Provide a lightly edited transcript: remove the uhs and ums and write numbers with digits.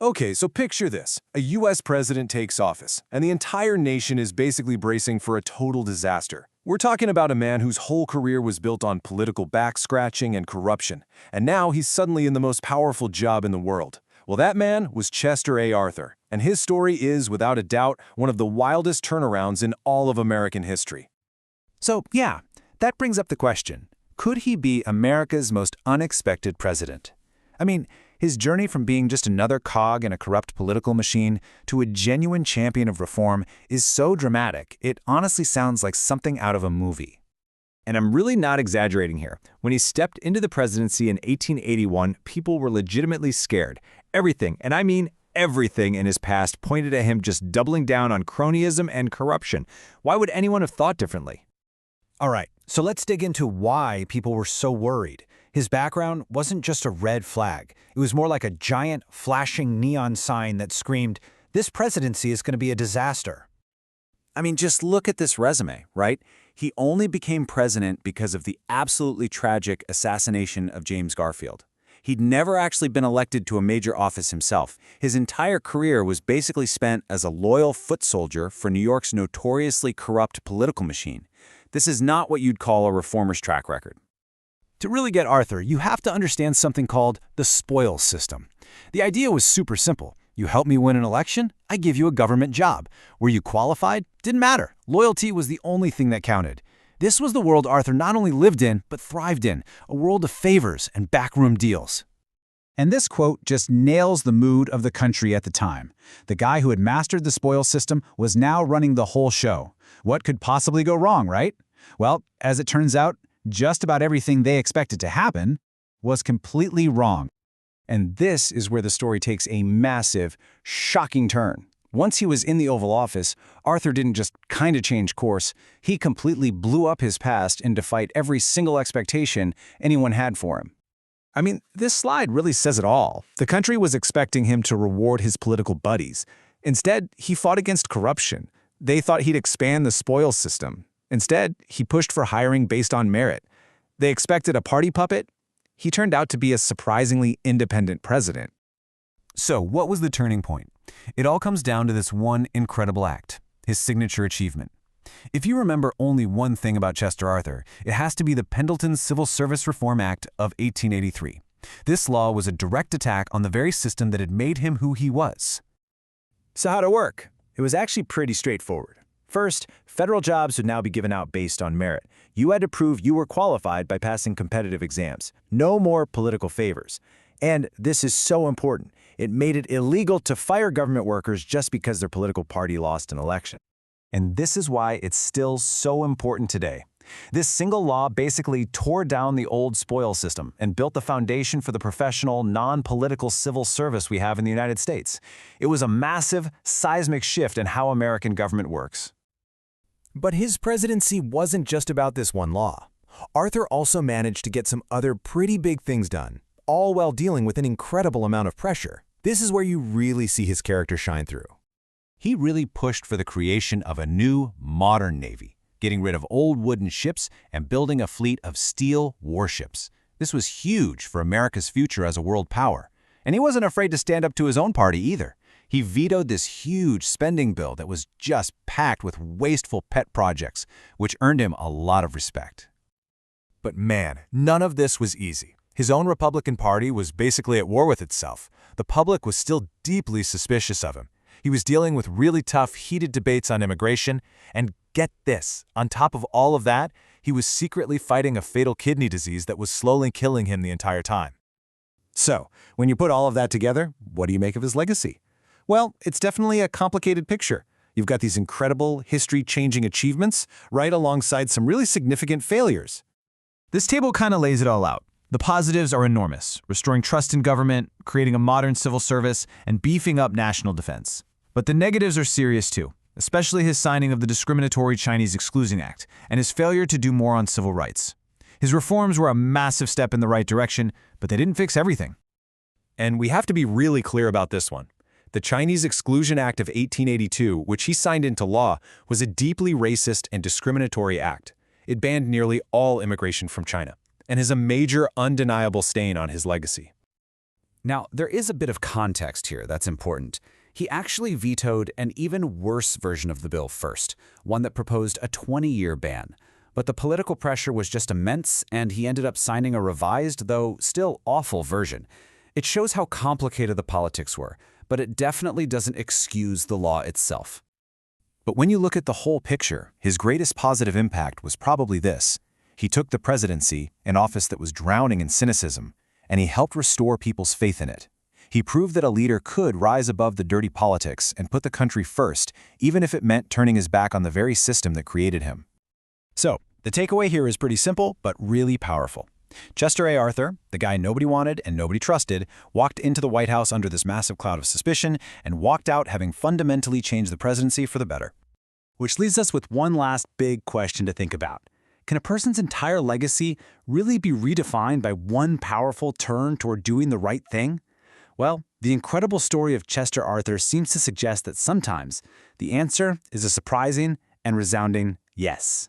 Okay, so picture this. A US president takes office, and the entire nation is basically bracing for a total disaster. We're talking about a man whose whole career was built on political back-scratching and corruption, and now he's suddenly in the most powerful job in the world. Well, that man was Chester A. Arthur, and his story is, without a doubt, one of the wildest turnarounds in all of American history. So, yeah, that brings up the question, could he be America's most unexpected president? I mean, his journey from being just another cog in a corrupt political machine to a genuine champion of reform is so dramatic, it honestly sounds like something out of a movie. And I'm really not exaggerating here. When he stepped into the presidency in 1881, people were legitimately scared. Everything, and I mean everything in his past pointed at him just doubling down on cronyism and corruption. Why would anyone have thought differently? All right, so let's dig into why people were so worried. His background wasn't just a red flag. It was more like a giant, flashing neon sign that screamed, "This presidency is going to be a disaster." I mean, just look at this resume, right? He only became president because of the absolutely tragic assassination of James Garfield. He'd never actually been elected to a major office himself. His entire career was basically spent as a loyal foot soldier for New York's notoriously corrupt political machine. This is not what you'd call a reformer's track record. To really get Arthur, you have to understand something called the spoils system. The idea was super simple. You help me win an election, I give you a government job. Were you qualified? Didn't matter. Loyalty was the only thing that counted. This was the world Arthur not only lived in, but thrived in, a world of favors and backroom deals. And this quote just nails the mood of the country at the time. The guy who had mastered the spoils system was now running the whole show. What could possibly go wrong, right? Well, as it turns out, just about everything they expected to happen was completely wrong. And this is where the story takes a massive, shocking turn. Once he was in the Oval Office, Arthur didn't just kind of change course. He completely blew up his past and defied every single expectation anyone had for him. I mean, this slide really says it all. The country was expecting him to reward his political buddies. Instead, he fought against corruption. They thought he'd expand the spoils system. Instead, he pushed for hiring based on merit. They expected a party puppet. He turned out to be a surprisingly independent president. So, what was the turning point? It all comes down to this one incredible act, his signature achievement. If you remember only one thing about Chester Arthur, it has to be the Pendleton Civil Service Reform Act of 1883. This law was a direct attack on the very system that had made him who he was. So how'd it work? It was actually pretty straightforward. First, federal jobs would now be given out based on merit. You had to prove you were qualified by passing competitive exams. No more political favors. And this is so important. It made it illegal to fire government workers just because their political party lost an election. And this is why it's still so important today. This single law basically tore down the old spoils system and built the foundation for the professional, non-political civil service we have in the United States. It was a massive, seismic shift in how American government works. But his presidency wasn't just about this one law. Arthur also managed to get some other pretty big things done, all while dealing with an incredible amount of pressure. This is where you really see his character shine through. He really pushed for the creation of a new, modern navy, getting rid of old wooden ships and building a fleet of steel warships. This was huge for America's future as a world power. And he wasn't afraid to stand up to his own party either. He vetoed this huge spending bill that was just packed with wasteful pet projects, which earned him a lot of respect. But man, none of this was easy. His own Republican Party was basically at war with itself. The public was still deeply suspicious of him. He was dealing with really tough, heated debates on immigration, and get this, on top of all of that, he was secretly fighting a fatal kidney disease that was slowly killing him the entire time. So, when you put all of that together, what do you make of his legacy? Well, it's definitely a complicated picture. You've got these incredible, history-changing achievements right alongside some really significant failures. This table kind of lays it all out. The positives are enormous, restoring trust in government, creating a modern civil service, and beefing up national defense. But the negatives are serious too, especially his signing of the Discriminatory Chinese Exclusion Act and his failure to do more on civil rights. His reforms were a massive step in the right direction, but they didn't fix everything. And we have to be really clear about this one. The Chinese Exclusion Act of 1882, which he signed into law, was a deeply racist and discriminatory act. It banned nearly all immigration from China and is a major, undeniable stain on his legacy. Now, there is a bit of context here that's important. He actually vetoed an even worse version of the bill first, one that proposed a 20-year ban. But the political pressure was just immense, and he ended up signing a revised, though still awful version. It shows how complicated the politics were, but it definitely doesn't excuse the law itself. But when you look at the whole picture, his greatest positive impact was probably this. He took the presidency, an office that was drowning in cynicism, and he helped restore people's faith in it. He proved that a leader could rise above the dirty politics and put the country first, even if it meant turning his back on the very system that created him. So, the takeaway here is pretty simple, but really powerful. Chester A. Arthur, the guy nobody wanted and nobody trusted, walked into the White House under this massive cloud of suspicion and walked out having fundamentally changed the presidency for the better. Which leaves us with one last big question to think about. Can a person's entire legacy really be redefined by one powerful turn toward doing the right thing? Well, the incredible story of Chester Arthur seems to suggest that sometimes the answer is a surprising and resounding yes.